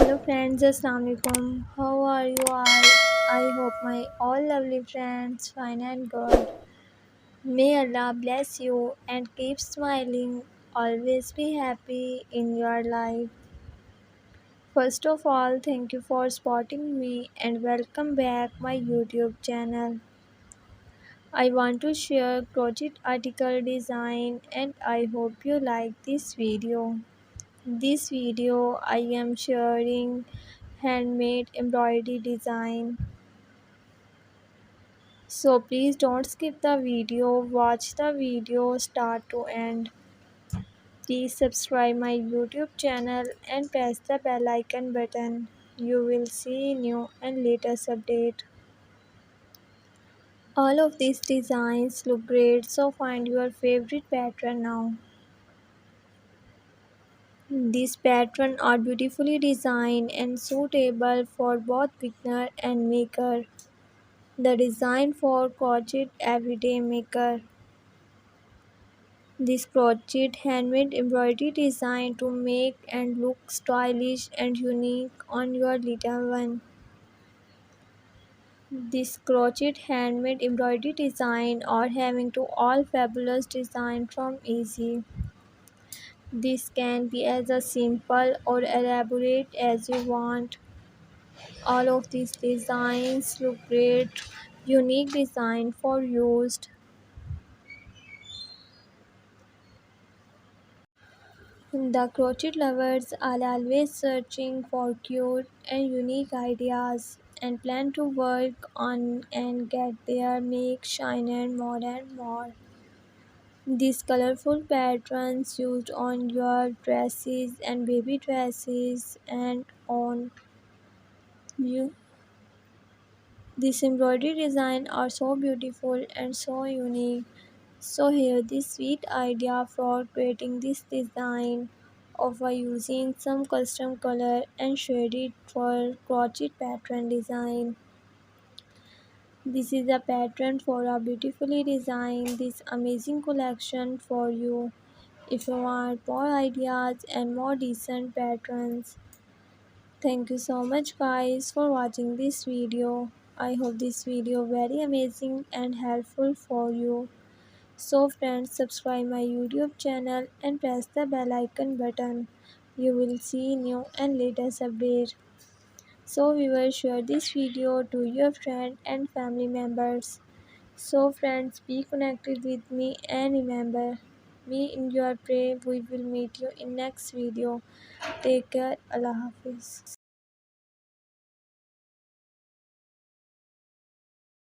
Hello friends, Assalamu alaikum. How are you all? I hope my all lovely friends fine and good. May Allah bless you and keep smiling. Always be happy in your life. First of all, thank you for spotting me and welcome back my YouTube channel. I want to share crochet article design and I hope you like this video. This video I am sharing handmade embroidery design. So please don't skip the video, watch the video start to end. Please subscribe my YouTube channel and press the bell icon button. You will see new and latest update. All of these designs look great, so find your favorite pattern now. These patterns are beautifully designed and suitable for both beginner and maker. The design for crochet everyday maker. This crochet handmade embroidery designed to make and look stylish and unique on your little one. This crochet handmade embroidery design are having to all fabulous design from easy. This can be as a simple or elaborate as you want. All of these designs look great, unique design for used. The crochet lovers are always searching for cute and unique ideas and plan to work on and get their make shiner more and more. These colorful patterns used on your dresses and baby dresses and on you. These embroidery designs are so beautiful and so unique. So here the sweet idea for creating this design of using some custom color and shaded for crochet pattern design. This is a pattern for a beautifully designed this amazing collection for you. If you want more ideas and more decent patterns. Thank you so much guys for watching this video. I hope this video very amazing and helpful for you. So friends, subscribe my YouTube channel and press the bell icon button. You will see new and latest update. So viewers, share this video to your friend and family members. So friends, be connected with me and remember, me in your prayer. We will meet you in next video. Take care. Allah Hafiz.